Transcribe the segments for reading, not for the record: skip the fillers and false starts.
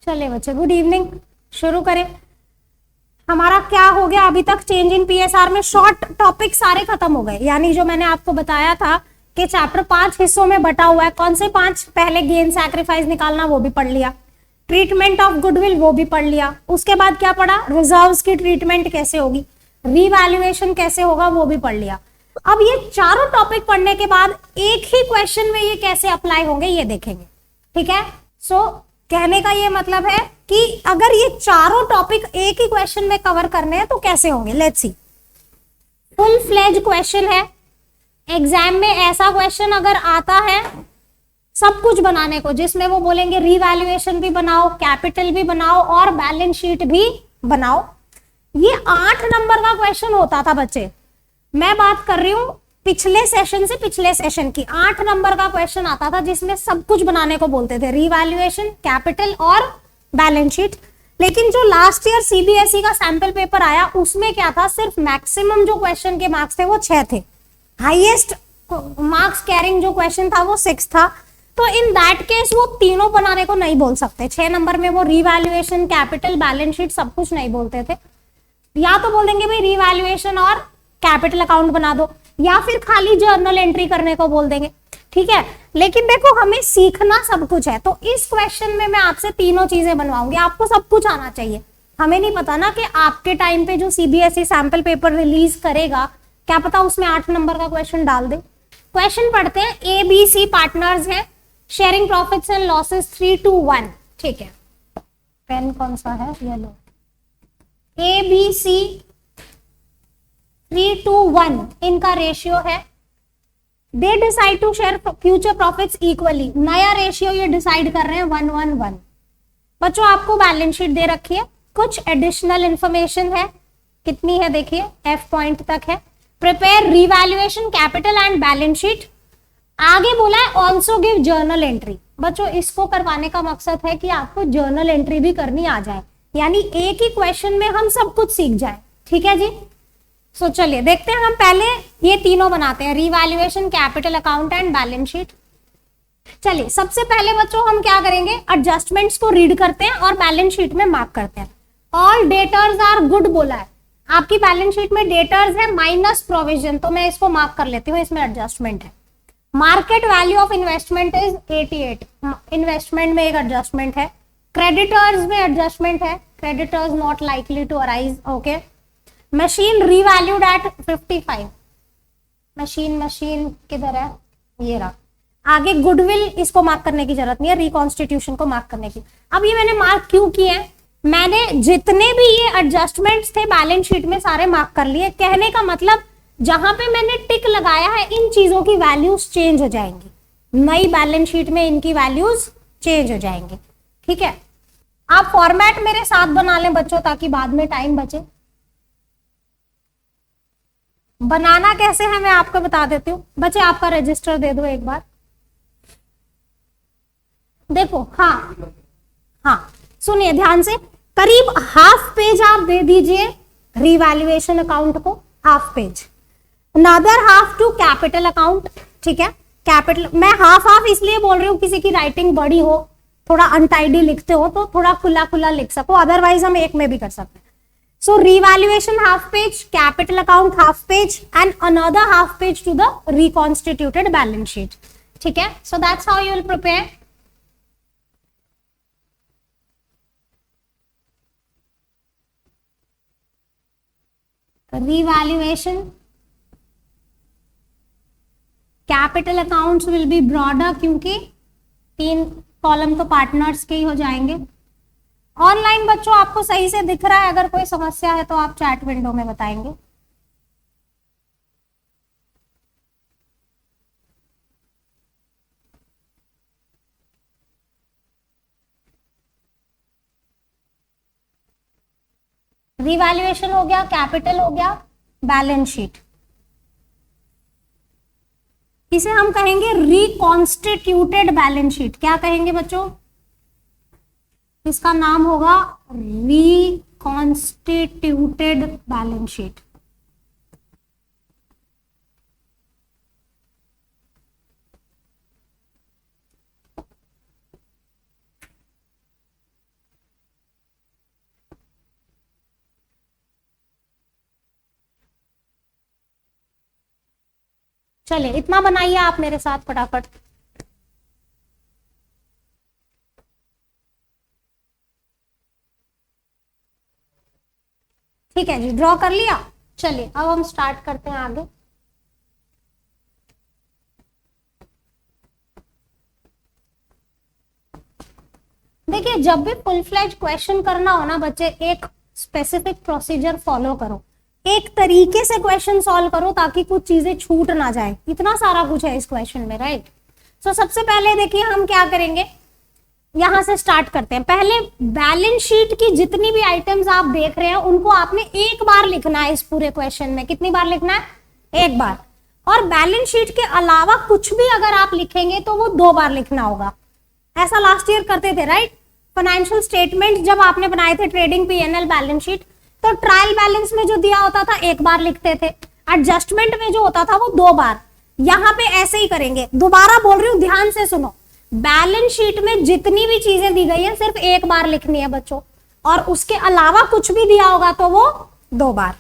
चलिए बच्चे, good evening. शुरू करें। हमारा क्या हो गया अभी तक? चेंज इन पीएसआर में शॉर्ट टॉपिक सारे खत्म हो गए, यानी जो मैंने आपको बताया था कि चैप्टर 5 हिस्सों में बटा हुआ है। कौन से 5? पहले गेन सैक्रिफाइस निकालना, वो भी पढ़ लिया। ट्रीटमेंट ऑफ गुडविल, वो भी पढ़ लिया। उसके बाद क्या पढ़ा? रिजर्व्स की ट्रीटमेंट कैसे होगी, रीवैल्यूएशन कैसे होगा, वो भी पढ़ लिया। अब ये चारों टॉपिक पढ़ने के बाद एक ही क्वेश्चन में ये कैसे अप्लाई होंगे ये देखेंगे। ठीक है। सो कहने का ये मतलब है कि अगर ये चारों टॉपिक एक ही क्वेश्चन में कवर करने हैं तो कैसे होंगे। Let's see. Full fledge question है। एग्जाम में ऐसा क्वेश्चन अगर आता है सब कुछ बनाने को, जिसमें वो बोलेंगे रीवैल्यूएशन भी बनाओ, कैपिटल भी बनाओ और बैलेंस शीट भी बनाओ। ये 8 नंबर का क्वेश्चन होता था बच्चे। मैं बात कर रही हूं पिछले सेशन से पिछले सेशन की। 8 नंबर का क्वेश्चन आता था जिसमें सब कुछ बनाने को बोलते थे, रीवैल्यूएशन, कैपिटल और बैलेंस शीट। लेकिन जो लास्ट ईयर सीबीएसई का सैंपल पेपर आया उसमें क्या था, सिर्फ मैक्सिमम जो क्वेश्चन के मार्क्स थे वो 6 थे। हाईएस्ट मार्क्स कैरिंग जो क्वेश्चन था वो 6 था। तो इन दैट केस वो तीनों बनाने को नहीं बोल सकते। 6 नंबर में वो रीवैल्यूएशन, कैपिटल, बैलेंस शीट सब कुछ नहीं बोलते थे। या तो बोल देंगे भाई रीवैल्यूएशन और कैपिटल अकाउंट बना दो, या फिर खाली जर्नल एंट्री करने को बोल देंगे। ठीक है। लेकिन देखो हमें सीखना सब कुछ है, तो इस क्वेश्चन में मैं आपसे तीनों चीजें बनवाऊंगी। आपको सब कुछ आना चाहिए। हमें नहीं पता ना कि आपके टाइम पे जो सीबीएसई सैंपल पेपर रिलीज करेगा, क्या पता उसमें 8 नंबर का क्वेश्चन डाल दे। क्वेश्चन पढ़ते हैं। एबीसी पार्टनर्स हैं, शेयरिंग प्रॉफिट्स एंड लॉसेस 3:1। ठीक है। पेन कौन सा है? येलो। एबीसी 3:1 इनका रेशियो है। They decide to share future profits equally. नया रेशियो ये डिसाइड कर रहे हैं 1:1। बच्चों आपको बैलेंस शीट दे रखी है, कुछ एडिशनल इंफॉर्मेशन है। कितनी है देखिए, एफ पॉइंट तक है। Prepare revaluation, capital and balance sheet. आगे बोला है ऑल्सो गिव जर्नल एंट्री। बच्चों इसको करवाने का मकसद है कि आपको जर्नल एंट्री भी करनी आ जाए, यानी एक ही क्वेश्चन में हम सब कुछ सीख जाए। ठीक है जी। सो चलिए देखते हैं। हम पहले ये तीनों बनाते हैं, revaluation, capital account and balance sheet. चलिए सबसे पहले बच्चों हम क्या करेंगे, एडजस्टमेंट्स को रीड करते हैं और बैलेंस शीट में मार्क करते हैं। ऑल डेटर्स आर गुड बोला है। आपकी बैलेंस शीट में डेटर्स है माइनस प्रोविजन, तो मैं इसको मार्क कर लेती हूँ, इसमें एडजस्टमेंट है। Market value of investment is 88। Investment में एक एडजस्टमेंट है। क्रेडिटर्स में एडजस्टमेंट है, creditors not likely to arise. Okay. Machine revalued at 55। Machine किधर है? ये रहा। आगे गुडविल, इसको मार्क करने की जरूरत नहीं है, रिकॉन्स्टिट्यूशन को मार्क करने की। अब ये मैंने मार्क क्यों किए हैं? मैंने जितने भी ये एडजस्टमेंट्स थे बैलेंस शीट में सारे मार्क कर लिए। कहने का मतलब जहां पे मैंने टिक लगाया है इन चीजों की वैल्यूज चेंज हो जाएंगी। नई बैलेंस शीट में इनकी वैल्यूज चेंज हो जाएंगी। ठीक है। आप फॉर्मेट मेरे साथ बना लें बच्चों, ताकि बाद में टाइम बचे। बनाना कैसे है मैं आपको बता देती हूँ। बच्चे आपका रजिस्टर दे दो एक बार। देखो, हाँ सुनिए ध्यान से। करीब हाफ पेज आप दे दीजिए रीवैल्यूएशन अकाउंट को, half page. Another half to capital account. ठीक है। कैपिटल मैं हाफ इसलिए बोल रही हूँ, किसी की राइटिंग बड़ी हो, थोड़ा अनटाइडी लिखते हो तो थोड़ा खुला खुला लिख सको, अदरवाइज हम एक में भी कर सकते हैं। So revaluation half page, capital account half page and another half page to the reconstituted balance sheet. ठीक है। So that's how you will prepare. Revaluation, capital accounts will be broader क्योंकि 3 कॉलम तो पार्टनर्स के ही हो जाएंगे। Online बच्चों आपको सही से दिख रहा है? अगर कोई समस्या है तो आप चैट विंडो में बताएंगे। रिवैल्यूएशन हो गया, कैपिटल हो गया, बैलेंस शीट। इसे हम कहेंगे रिकॉन्स्टिट्यूटेड बैलेंस शीट। क्या कहेंगे बच्चों? इसका नाम होगा रिकॉन्स्टिट्यूटेड बैलेंस शीट। चलिए इतना बनाइए आप मेरे साथ फटाफट। ठीक है जी, ड्रॉ कर लिया। चलिए अब हम स्टार्ट करते हैं आगे। देखिए जब भी फुल फ्लैज क्वेश्चन करना हो ना बच्चे, एक स्पेसिफिक प्रोसीजर फॉलो करो, एक तरीके से क्वेश्चन सॉल्व करो ताकि कुछ चीजें छूट ना जाए। इतना सारा कुछ है इस क्वेश्चन में, राइट। सो सबसे पहले देखिए हम क्या करेंगे, यहां से स्टार्ट करते हैं। पहले बैलेंस शीट की जितनी भी आइटम्स आप देख रहे हैं उनको आपने एक बार लिखना है इस पूरे क्वेश्चन में। कितनी बार लिखना है? एक बार। और बैलेंस शीट के अलावा कुछ भी अगर आप लिखेंगे तो वो 2 बार लिखना होगा। ऐसा लास्ट ईयर करते थे, राइट। फाइनेंशियल स्टेटमेंट जब आपने बनाए थे ट्रेडिंग पीएनएल बैलेंस शीट, तो ट्रायल बैलेंस में जो दिया होता था 1 बार लिखते थे, एडजस्टमेंट में जो होता था वो 2 बार। यहां पे ऐसे ही करेंगे। दोबारा बोल रही हूं, ध्यान से सुनो। बैलेंस शीट में जितनी भी चीजें दी गई है सिर्फ 1 बार लिखनी है बच्चों, और उसके अलावा कुछ भी दिया होगा तो वो 2 बार।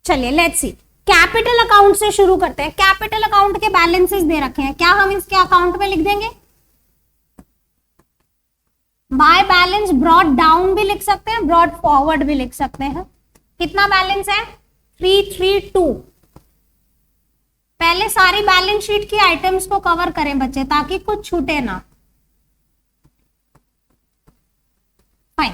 चलिए लेट्स सी, कैपिटल अकाउंट से शुरू करते हैं। कैपिटल अकाउंट के बैलेंसेस दे रखे हैं, क्या हम इसके अकाउंट में लिख देंगे? बाय बैलेंस ब्रॉड डाउन भी लिख सकते हैं, ब्रॉड फॉरवर्ड भी लिख सकते हैं। कितना बैलेंस है? 332। पहले सारी बैलेंस शीट की आइटम्स को कवर करें बच्चे ताकि कुछ छूटे ना। फाइन।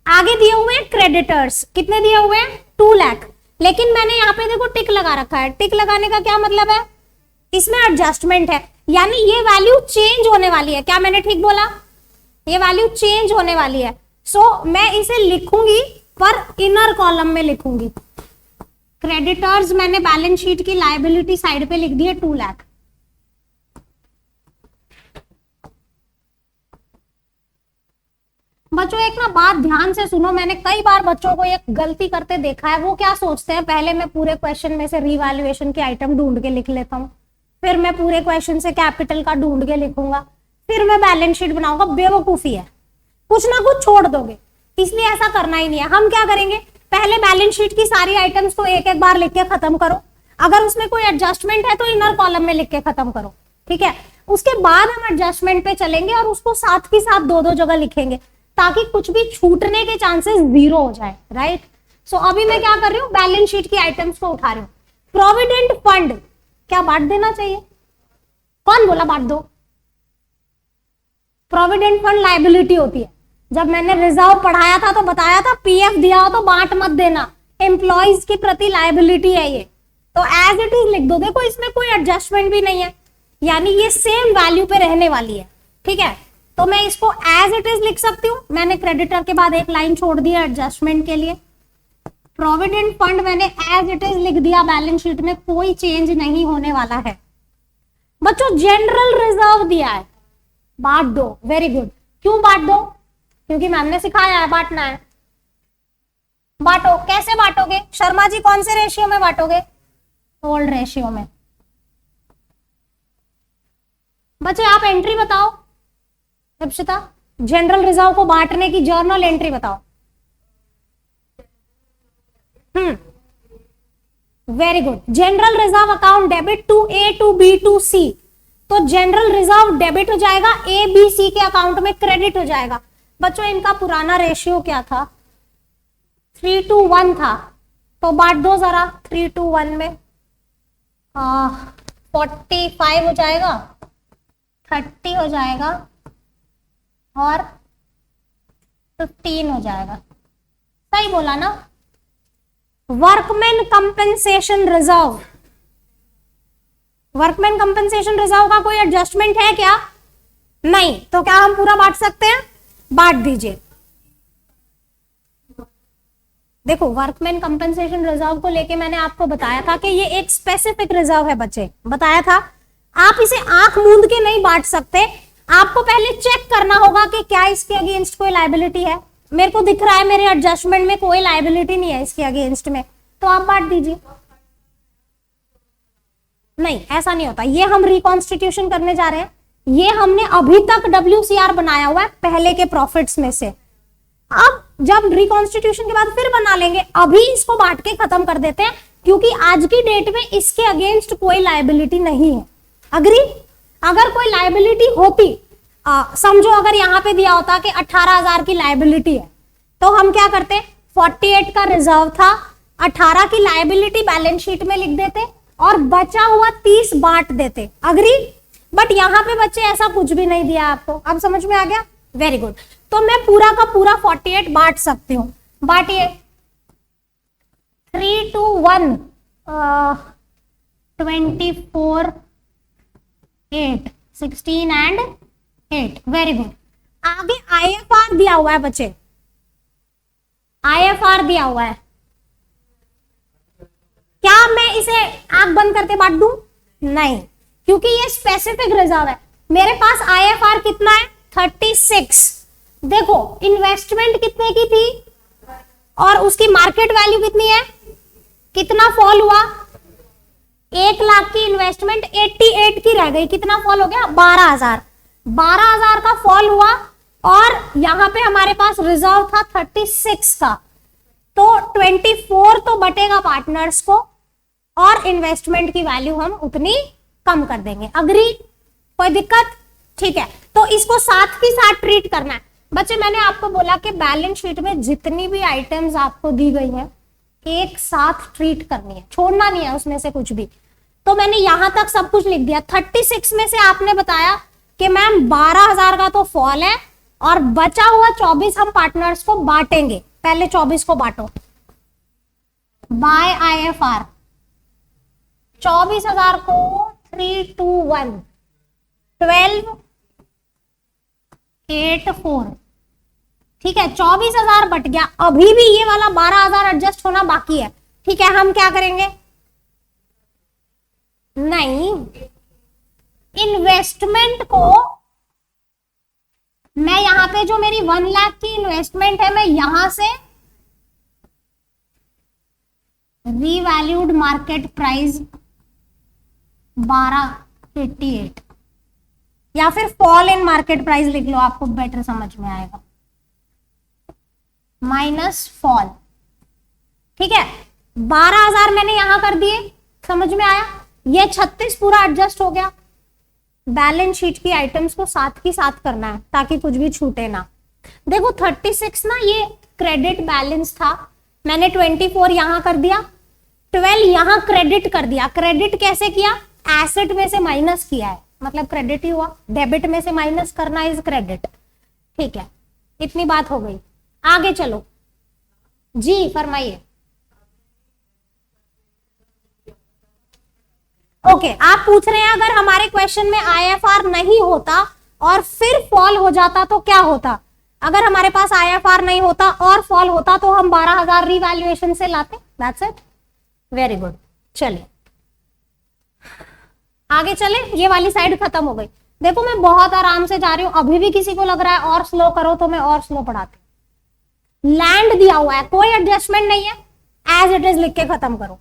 आगे दिए हुए हैं क्रेडिटर्स। कितने दिए हुए हैं? 2 लाख। लेकिन मैंने यहाँ पे देखो टिक लगा रखा है। टिक लगाने का क्या मतलब है? इसमें एडजस्टमेंट है, यानी ये वैल्यू चेंज होने वाली है। क्या मैंने ठीक बोला? ये वैल्यू चेंज होने वाली है। सो मैं इसे लिखूंगी पर इनर कॉलम में लिखूंगी। क्रेडिटर्स मैंने बैलेंस शीट की लायबिलिटी साइड पे लिख दिए 2 लाख। बच्चों एक ना बात ध्यान से सुनो, मैंने कई बार बच्चों को एक गलती करते देखा है। वो क्या सोचते हैं, पहले मैं पूरे क्वेश्चन में से रीवैल्यूएशन की आइटम ढूंढ के लिख लेता हूँ, फिर मैं पूरे क्वेश्चन से कैपिटल का ढूंढ के लिखूंगा, फिर मैं बैलेंस शीट बनाऊंगा। बेवकूफी है, कुछ ना कुछ छोड़ दोगे, इसलिए ऐसा करना ही नहीं है। हम क्या करेंगे, पहले बैलेंस शीट की सारी आइटम्स को एक एक बार लिख के खत्म करो। अगर उसमें कोई एडजस्टमेंट है तो इनर कॉलम में लिख के खत्म करो, ठीक है। उसके बाद हम एडजस्टमेंट पे चलेंगे और उसको साथ ही साथ 2-2 जगह लिखेंगे ताकि कुछ भी छूटने के चांसेस 0 हो जाए, राइट। सो अभी मैं क्या कर रही हूँ, बैलेंस शीट की आइटम्स को उठा रही हूँ। प्रोविडेंट फंड क्या बांट देना चाहिए? कौन बोला बांट दो? प्रोविडेंट फंड लायबिलिटी होती है। जब मैंने रिजर्व पढ़ाया था तो बताया था पीएफ दिया हो तो बांट मत देना, एम्प्लॉइज की प्रति लायबिलिटी है ये, तो एज इट इज लिख दो। देखो इसमें कोई एडजस्टमेंट भी नहीं है, यानी ये सेम वैल्यू पे रहने वाली है, ठीक है। तो मैं इसको एज इट इज लिख सकती हूँ। मैंने क्रेडिटर के बाद एक लाइन छोड़ दी एडजस्टमेंट के लिए। प्रोविडेंट फंड मैंने एज इट इज लिख दिया, बैलेंस शीट में कोई चेंज नहीं होने वाला है। बच्चों जनरल रिजर्व दिया है, बांट दो। Very good. क्यों बांट दो? क्योंकि मैम ने सिखाया है बांटना है। बांटो। कैसे बांटोगे शर्मा जी? कौन से रेशियो में बांटोगे? ओल्ड रेशियो में। बच्चे आप एंट्री बताओ। दीक्षिता, जनरल रिजर्व को बांटने की जर्नल एंट्री बताओ। Very good. General reserve account debit to A to B to C, तो जनरल रिजर्व डेबिट हो जाएगा, ए बी सी के अकाउंट में क्रेडिट हो जाएगा। बच्चों इनका पुराना रेशियो क्या था? 3:1 था, तो बांट दो जरा 3:1 में। 45 हो जाएगा, 30 हो जाएगा और 15 हो जाएगा। सही बोला ना? Workman compensation reserve, workman compensation reserve का कोई एडजस्टमेंट है क्या? नहीं, तो क्या हम पूरा बांट सकते हैं? बांट दीजिए। देखो वर्कमैन कंपेंसेशन रिजर्व को लेके मैंने आपको बताया था कि ये एक स्पेसिफिक रिजर्व है बच्चे, बताया था। आप इसे आंख मूंद के नहीं बांट सकते, आपको पहले चेक करना होगा कि क्या इसके अगेंस्ट कोई लायबिलिटी है। मेरे को दिख रहा है मेरे एडजस्टमेंट में कोई लायबिलिटी नहीं है इसके अगेंस्ट में, तो आप बांट दीजिए। नहीं, ऐसा नहीं होता। ये हम रिकॉन्स्टिट्यूशन करने जा रहे हैं, ये हमने अभी तक WCR बनाया हुआ है पहले के प्रॉफिट्स में से। अब जब रिकॉन्स्टिट्यूशन के बाद फिर बना लेंगे, अभी इसको बांट के खत्म कर देते हैं क्योंकि आज की डेट में इसके अगेंस्ट कोई लायबिलिटी नहीं है। अग्री? अगर कोई लायबिलिटी होती, समझो अगर यहाँ पे दिया होता कि 18,000 की लायबिलिटी है, तो हम क्या करते, 48 का रिजर्व था, 18 की लायबिलिटी बैलेंस शीट में लिख देते और बचा हुआ 30 बांट देते। अग्री? बट यहाँ पे बच्चे ऐसा कुछ भी नहीं दिया आपको। अब समझ में आ गया? Very good. तो मैं पूरा का पूरा 48 बांट सकती हूँ। बांटिए 3 to 1 24 8 16 and 8। Very good. आगे IFR दिया हुआ है बच्चे, IFR दिया हुआ है। क्या मैं इसे आंख बंद करके बांट दूं? नहीं, क्योंकि ये स्पेसिफिक रिजर्व है। मेरे पास IFR कितना है? 36। देखो इन्वेस्टमेंट कितने की थी और उसकी मार्केट वैल्यू कितनी है, कितना फॉल हुआ? 1 लाख की इन्वेस्टमेंट 88 की रह गई, कितना फॉल हो गया? 12,000। 12,000 का फॉल हुआ और यहां पे हमारे पास रिजर्व था 36 का, तो 24 तो बटेगा पार्टनर्स को और इन्वेस्टमेंट की वैल्यू हम उतनी कम कर देंगे। अग्री? कोई दिक्कत? ठीक है, तो इसको साथ ही साथ ट्रीट करना है। बच्चे मैंने आपको बोला कि बैलेंस शीट में जितनी भी आइटम्स आपको दी गई है एक साथ ट्रीट करनी है, छोड़ना नहीं है उसमें से कुछ भी। तो मैंने यहां तक सब कुछ लिख दिया। 36 में से आपने बताया कि मैम 12,000 का तो फॉल है और बचा हुआ 24 हम पार्टनर्स को बांटेंगे। पहले 24 को बांटो बाय IFR। 24,000 को 3 to 1 12 8 4। ठीक है, 24,000 बट गया। अभी भी ये वाला 12,000 एडजस्ट होना बाकी है। ठीक है, हम क्या करेंगे? नहीं, इन्वेस्टमेंट को मैं यहां पे जो मेरी 1 लाख की इन्वेस्टमेंट है, मैं यहां से रीवैल्यूड मार्केट प्राइस 1288 या फिर फॉल इन मार्केट प्राइस लिख लो, आपको बेटर समझ में आएगा, माइनस फॉल। ठीक है, 12,000 मैंने यहां कर दिए, समझ में आया? ये 36 पूरा एडजस्ट हो गया। बैलेंस शीट की आइटम्स को साथ ही साथ करना है ताकि कुछ भी छूटे ना। देखो 36 ना ये क्रेडिट बैलेंस था, मैंने 24 यहां कर दिया, 12 यहां क्रेडिट कर दिया। क्रेडिट कैसे किया? एसेट में से माइनस किया है, मतलब क्रेडिट ही हुआ। डेबिट में से माइनस करना इज क्रेडिट। ठीक है, इतनी बात हो गई। आगे चलो जी, फरमाइए। ओके, आप पूछ रहे हैं अगर हमारे क्वेश्चन में IFR नहीं होता और फिर फॉल हो जाता तो क्या होता? अगर हमारे पास IFR नहीं होता और फॉल होता तो हम 12,000 रीवैल्यूएशन से लाते। That's it. Very good. चलिए आगे चले, ये वाली साइड खत्म हो गई। देखो मैं बहुत आराम से जा रही हूं, अभी भी किसी को लग रहा है और स्लो करो तो मैं और स्लो पढ़ाती। लैंड दिया हुआ है, कोई एडजस्टमेंट नहीं है, एज इट इज लिख के खत्म करो।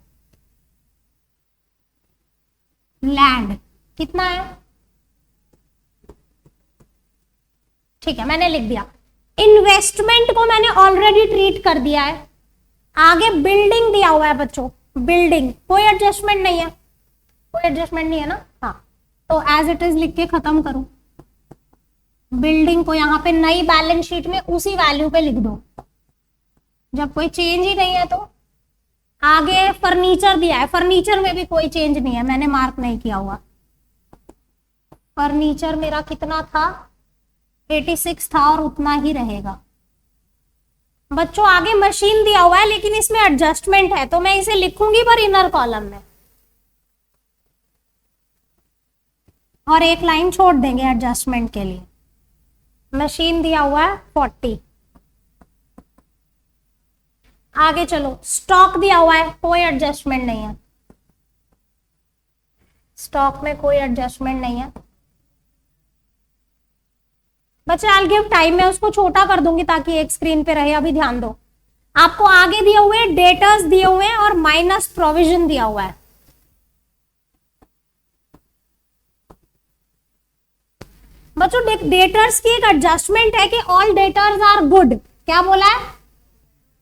लैंड कितना है? ठीक है, मैंने लिख दिया। इन्वेस्टमेंट को मैंने ऑलरेडी ट्रीट कर दिया है। आगे बिल्डिंग दिया हुआ है बच्चों, बिल्डिंग कोई एडजस्टमेंट नहीं है, कोई एडजस्टमेंट नहीं है ना। हाँ, तो एज इट इज लिख के खत्म करो। बिल्डिंग को यहाँ पे नई बैलेंस शीट में उसी वैल्यू पे लिख दो, जब कोई चेंज ही नहीं है तो। आगे फर्नीचर दिया है, फर्नीचर में भी कोई चेंज नहीं है, मैंने मार्क नहीं किया हुआ। फर्नीचर मेरा कितना था? 86 था और उतना ही रहेगा। बच्चों आगे मशीन दिया हुआ है लेकिन इसमें एडजस्टमेंट है, तो मैं इसे लिखूंगी पर इनर कॉलम में और एक लाइन छोड़ देंगे एडजस्टमेंट के लिए। मशीन दिया हुआ है 40। आगे चलो, स्टॉक दिया हुआ है, कोई एडजस्टमेंट नहीं है, स्टॉक में कोई एडजस्टमेंट नहीं है। बच्चे आई गिव टाइम, मैं उसको छोटा कर दूंगी ताकि एक स्क्रीन पे रहे। अभी ध्यान दो, आपको आगे दिए हुए डेटर्स दिए हुए हैं और माइनस प्रोविजन दिया हुआ है। बच्चों डेटर्स की एक एडजस्टमेंट है कि ऑल डेटर्स आर गुड। क्या बोला है?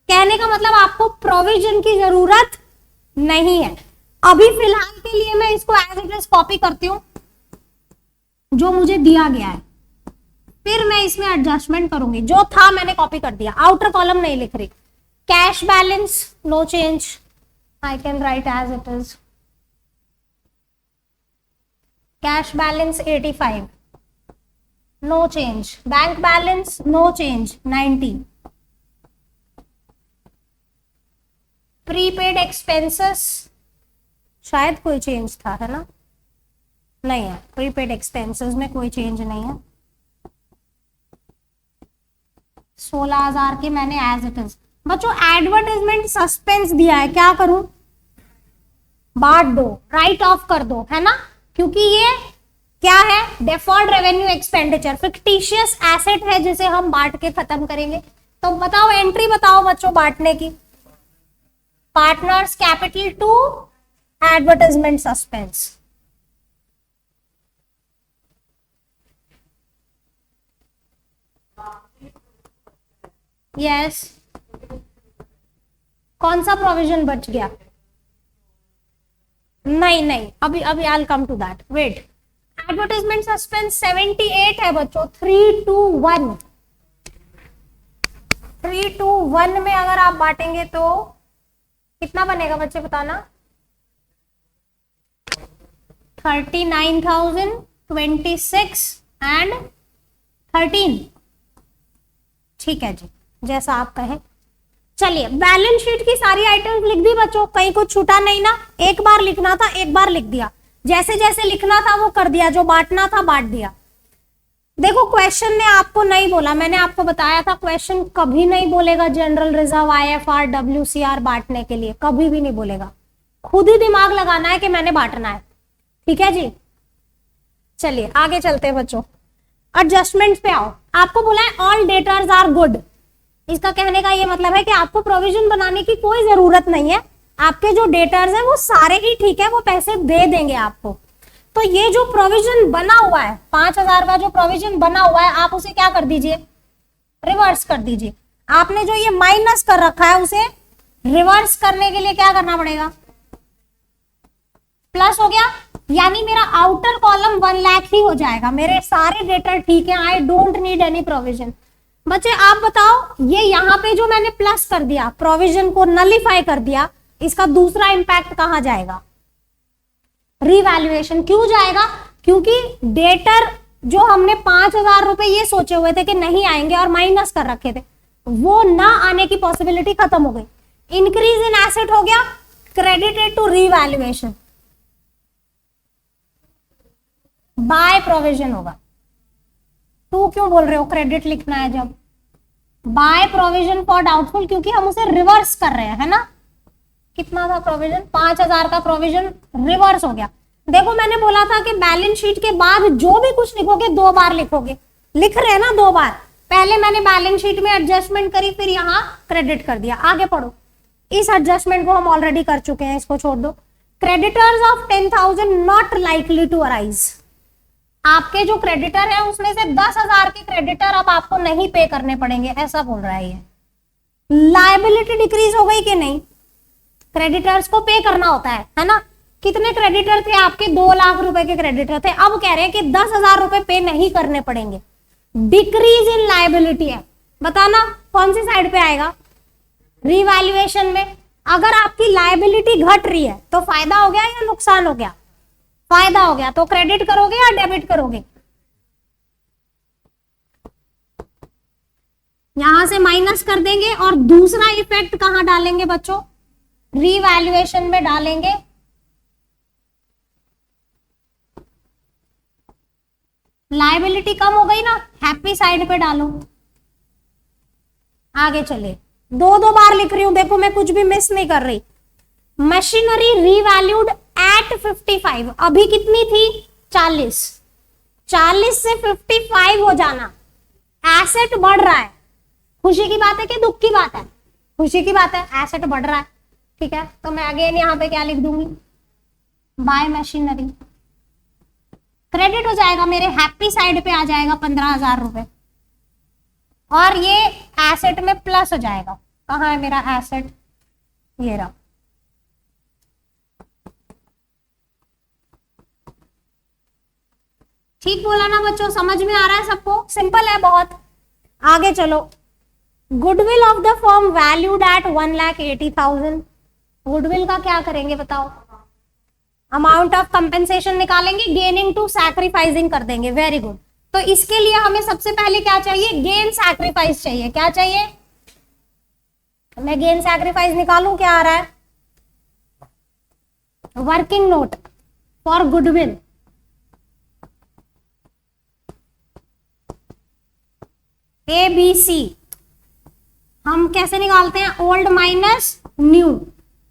कहने का मतलब आपको प्रोविजन की जरूरत नहीं है। अभी फिलहाल के लिए मैं इसको एज इट इज कॉपी करती हूँ जो मुझे दिया गया है, फिर मैं इसमें एडजस्टमेंट करूंगी। जो था मैंने कॉपी कर दिया, आउटर कॉलम नहीं लिख रही। Cash balance no change, I can write as it is. Cash balance 85, no change. Bank balance no change 90। Prepaid expenses शायद कोई चेंज था, है ना? नहीं है, प्रीपेड एक्सपेंसेस में कोई चेंज नहीं है। 16,000 के मैंने एज इट इज। बच्चों एडवर्टाइजमेंट सस्पेंस दिया है, क्या करूं? बांट दो, राइट ऑफ कर दो, है ना? क्योंकि ये क्या है? Deferred revenue expenditure, fictitious asset है जिसे हम बांट के खत्म करेंगे। तो बताओ, एंट्री बताओ बच्चों बांटने की। Partners capital to advertisement suspense. Yes, कौन सा प्रोविजन बच गया? नहीं नहीं, अभी अभी I will come to that, wait. Advertisement suspense 78 है बच्चों। 3 to 1, 3 to 1 में अगर आप बांटेंगे तो कितना बनेगा बच्चे बताना? 39,000, 26 एंड 13। ठीक है जी, जैसा आप कहें। चलिए, बैलेंस शीट की सारी आइटम्स लिख दी बच्चों, कहीं कुछ छूटा नहीं ना? एक बार लिखना था, एक बार लिख दिया। जैसे जैसे लिखना था वो कर दिया, जो बांटना था बांट दिया। देखो क्वेश्चन ने आपको नहीं बोला, मैंने आपको बताया था क्वेश्चन कभी नहीं बोलेगा जनरल रिजर्व, IFR, WCR बांटने के लिए, कभी भी नहीं बोलेगा। खुद ही दिमाग लगाना है कि मैंने बांटना है। ठीक है जी, चलिए आगे चलते हैं बच्चों। एडजस्टमेंट पे आओ। आपको बोला है ऑल डेटर्स आर गुड। इसका कहने का ये मतलब है कि आपको प्रोविजन बनाने की कोई जरूरत नहीं है। आपके जो डेटर्स हैं वो सारे ही ठीक है, वो पैसे दे देंगे आपको। तो ये जो प्रोविजन बना हुआ है, 5,000 का जो प्रोविजन बना हुआ है, आप उसे क्या कर दीजिए? रिवर्स कर दीजिए। आपने जो ये माइनस कर रखा है उसे रिवर्स करने के लिए क्या करना पड़ेगा? प्लस हो गया, यानी मेरा आउटर कॉलम 1 लाख ही हो जाएगा। मेरे सारे डेटर ठीक है, I don't need any provision. बच्चे आप बताओ, ये यहाँ पे जो मैंने प्लस कर दिया, प्रोविजन को नलिफाई कर दिया, इसका दूसरा इंपैक्ट कहां जाएगा? रिवैल्यूएशन। क्यों जाएगा? क्योंकि डेटर जो हमने 5,000 रुपए ये सोचे हुए थे कि नहीं आएंगे और माइनस कर रखे थे, वो ना आने की पॉसिबिलिटी खत्म हो गई। इंक्रीज इन एसेट हो गया, credited to revaluation, by provision होगा। तू क्यों बोल रहे हो क्रेडिट लिखना है जब? बाय प्रोविजन फॉर डाउटफुल, क्योंकि हम उसे रिवर्स कर रहे हैं, है ना? कितना था प्रोविजन? 5,000 का प्रोविजन रिवर्स हो गया। देखो मैंने बोला था कि बैलेंस शीट के बाद जो भी कुछ लिखोगे 2 बार लिखोगे, लिख रहे हैं ना 2 बार। पहले मैंने बैलेंस शीट में एडजस्टमेंट करी, फिर यहाँ क्रेडिट कर दिया। आगे पढ़ो, इस एडजस्टमेंट को हम ऑलरेडी कर चुके हैं, इसको छोड़ दो। Creditors of 10,000 not likely to arise. आपके जो क्रेडिटर है उसमें से 10,000 के क्रेडिटर अब आपको नहीं पे करने पड़ेंगे, ऐसा बोल रहा है ये। लायबिलिटी डिक्रीज हो गई कि नहीं? क्रेडिटर्स को पे करना होता है ना? कितने क्रेडिटर थे आपके? 2 लाख रुपए के क्रेडिटर थे। अब कह रहे हैं कि 10,000 रुपए पे नहीं करने पड़ेंगे। डिक्रीज इन लायबिलिटी है, बताना कौन सी साइड पे आएगा? रिवैल्यूएशन में। अगर आपकी लायबिलिटी घट रही है तो फायदा हो गया या नुकसान हो गया? फायदा हो गया। तो क्रेडिट करोगे या डेबिट करोगे? यहां से माइनस कर देंगे और दूसरा इफेक्ट कहां डालेंगे बच्चों? रिवैल्यूएशन में डालेंगे। लायबिलिटी कम हो गई ना, हैप्पी साइड पे डालो। आगे चले, 2 बार लिख रही हूं, देखो मैं कुछ भी मिस नहीं कर रही। मशीनरी रीवैल्यूड एट 55, अभी कितनी थी? 40। 40 से 55 हो जाना, एसेट बढ़ रहा है। खुशी की बात है कि दुख की बात है? खुशी की बात है, एसेट बढ़ रहा है। ठीक है, तो मैं अगेन यहाँ पे क्या लिख दूंगी? Bye machinery. क्रेडिट हो जाएगा, मेरे हैप्पी साइड पे आ जाएगा 15,000 रुपए, और ये एसेट में प्लस हो जाएगा। कहाँ है मेरा एसेट? ये रहा। ठीक बोला ना बच्चों, समझ में आ रहा है सबको? सिंपल है बहुत। आगे चलो, goodwill of the firm valued at 1,80,000। Goodwill का क्या करेंगे बताओ? अमाउंट ऑफ कंपेंसेशन निकालेंगे, गेनिंग टू सैक्रिफाइसिंग कर देंगे। Very good. तो इसके लिए हमें सबसे पहले क्या चाहिए? गेन सैक्रिफाइस चाहिए। क्या चाहिए? मैं गेन सैक्रिफाइस निकालूं, क्या आ रहा है? Working note for goodwill, ABC। हम कैसे निकालते हैं? Old minus new.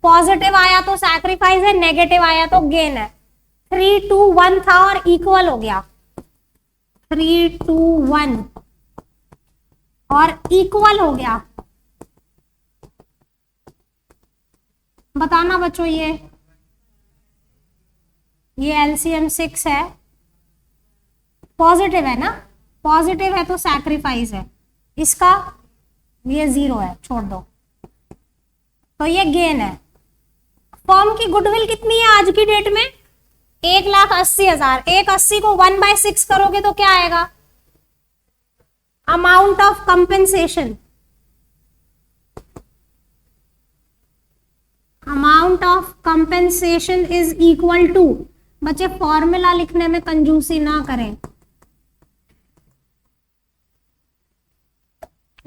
पॉजिटिव आया तो सैक्रिफाइस है, नेगेटिव आया तो गेन है। 3 to 1 था और इक्वल हो गया। 3 to 1 और इक्वल हो गया। बताना बच्चों, ये LCM 6 है, पॉजिटिव है ना? पॉजिटिव है तो सैक्रिफाइस है, इसका ये 0 है, छोड़ दो। तो ये गेन है। फर्म की गुडविल कितनी है आज की डेट में? 1,80,000। 1,80 को 1/6 करोगे तो क्या आएगा? Amount of compensation, amount of compensation is equal to, बच्चे फॉर्मूला लिखने में कंजूसी ना करें।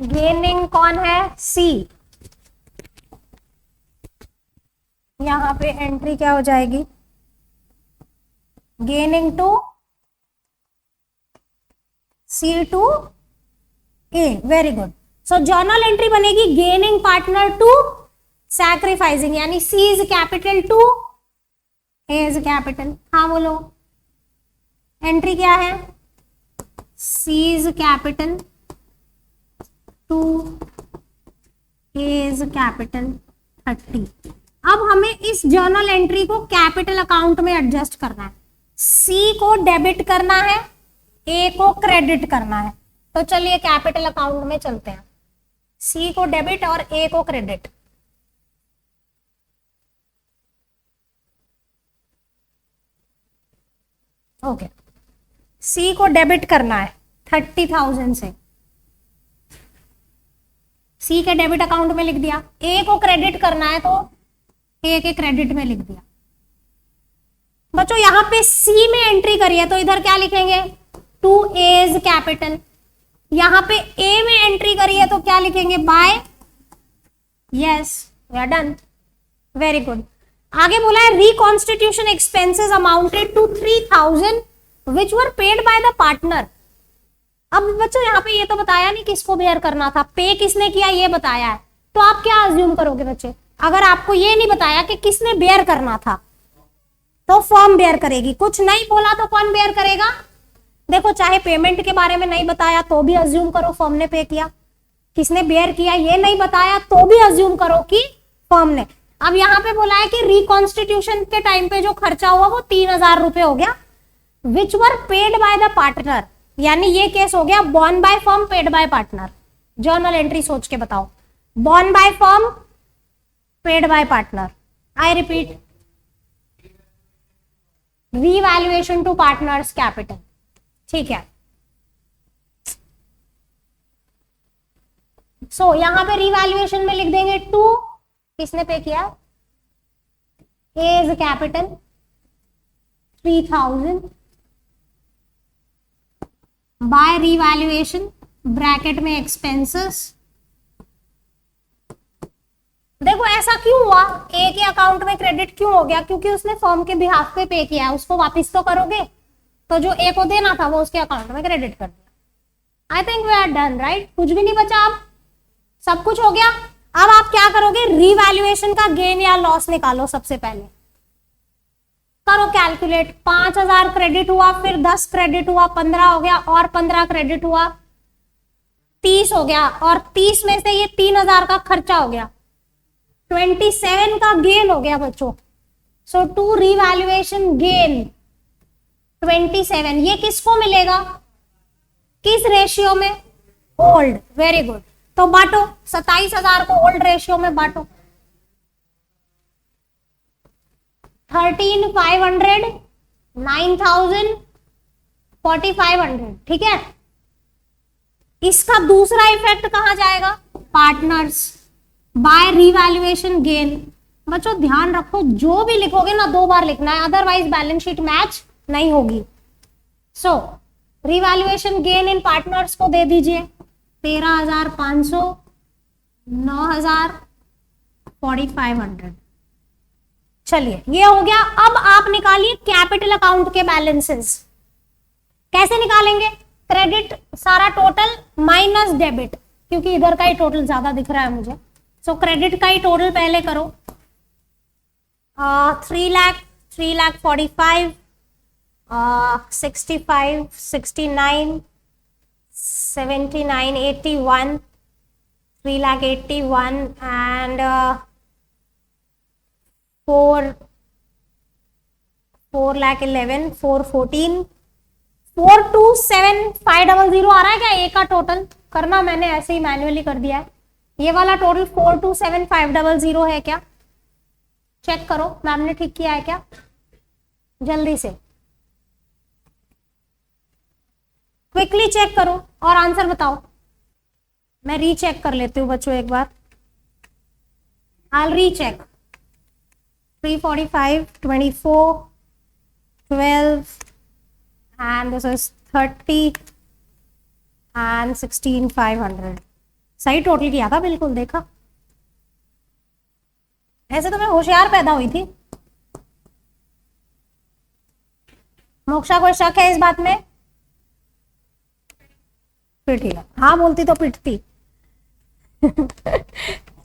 गेनिंग कौन है? C। यहां पे एंट्री क्या हो जाएगी? Gaining to C to A। Very good. So journal entry बनेगी गेनिंग पार्टनर टू सैक्रिफाइसिंग, यानी C is capital to A is capital. हाँ बोलो, एंट्री क्या है? C is capital to A is capital 30। अब हमें इस जर्नल एंट्री को कैपिटल अकाउंट में एडजस्ट करना है। C को डेबिट करना है, A को क्रेडिट करना है। तो चलिए कैपिटल अकाउंट में चलते हैं। C को डेबिट और A को क्रेडिट। ओके, C को डेबिट करना है 30,000 से, C के डेबिट अकाउंट में लिख दिया। A को क्रेडिट करना है तो A के क्रेडिट में लिख दिया। बच्चों यहां पे C में एंट्री करिए तो इधर क्या लिखेंगे? 2A is capital. यहां पे A में एंट्री करिए तो क्या लिखेंगे? By. Yes, we are done. Very good. आगे बोला है reconstitution expenses amounted to 3,000 which were paid by the partner. अब बच्चों यहाँ पे ये तो बताया नहीं किसको बेयर करना था, पे किसने किया ये बताया है। तो आप क्या अज्यूम करोगे बच्चे? अगर आपको ये नहीं बताया कि किसने बेयर करना था तो फर्म बेयर करेगी। कुछ नहीं बोला तो कौन बेयर करेगा? देखो, चाहे पेमेंट के बारे में नहीं बताया तो भी अज्यूम करो फर्म ने पे किया। किसने बेयर किया ये नहीं बताया तो भी अज्यूम करो कि फर्म ने। अब यहाँ पे बोला है कि रिकॉन्स्टिट्यूशन के टाइम पे जो खर्चा हुआ वो 3,000 रुपए हो गया, which were paid by the partner. यानी ये केस हो गया borne by firm, paid by partner. Journal entry सोच के बताओ, borne by firm, paid by partner. I repeat, revaluation to partners capital. ठीक है, सो यहां पे रीवैल्यूएशन में लिख देंगे 2, किसने पे किया? A is capital 3,000 by revaluation, bracket में एक्सपेंसेस। देखो ऐसा क्यों हुआ? A के अकाउंट में क्रेडिट क्यों हो गया? क्योंकि उसने फर्म के बिहाफ पे पे किया है, उसको वापस तो करोगे। तो जो A को देना था वो उसके अकाउंट में क्रेडिट कर दिया। I think we are done, right? कुछ भी नहीं बचा, अब सब कुछ हो गया। अब आप क्या करोगे? रीवैल्यूएशन का गेन या लॉस निकालो। सबसे पहले करो कैलकुलेट। 5,000 क्रेडिट हुआ, फिर 10 क्रेडिट हुआ, 15 हो गया, और 15 क्रेडिट हुआ, 30 हो गया, और 30 में से ये 3,000 का खर्चा हो गया, 27 का गेन हो गया बच्चों। सो टू रीवैल्यूएशन गेन 27, ये किसको मिलेगा? किस रेशियो में? ओल्ड। Very good. तो बांटो, 27,000 को ओल्ड रेशियो में बांटो। 13,500, 9,000, 4500, ठीक है। इसका दूसरा इफेक्ट कहां जाएगा, पार्टनर्स बाय रिवैल्यूएशन गेन। बच्चों ध्यान रखो, जो भी लिखोगे ना 2 बार लिखना है, अदरवाइज बैलेंस शीट मैच नहीं होगी। सो रिवैल्यूएशन गेन इन पार्टनर्स को दे दीजिए 13,500, 9,000, 4,500। चलिए ये हो गया। अब आप निकालिए कैपिटल अकाउंट के बैलेंसेस। कैसे निकालेंगे, क्रेडिट सारा टोटल माइनस डेबिट, क्योंकि इधर का ही टोटल ज्यादा दिख रहा है मुझे। सो क्रेडिट का ही टोटल पहले करो। 3 लाख, 3 लाख 45, 65, 69, 79, 81, 3 लाख 81 एंड 4 लाख 11, 414, 427,500 आ रहा है क्या ए का टोटल? करना मैंने ऐसे ही मैन्युअली कर दिया है। ये वाला टोटल 427,500 है क्या? चेक करो मैम ने ठीक किया है क्या, जल्दी से क्विकली चेक करो और आंसर बताओ। मैं रीचेक कर लेती हूँ बच्चों एक बार। I'll recheck. 345, 24, 12 and this is 30 and 16,500। सही टोटल किया था बिल्कुल, देखा। ऐसे तो मैं होशियार पैदा हुई थी। मोक्षा कोई शक है इस बात में? फिर ठीक है, हाँ बोलती तो पिटती।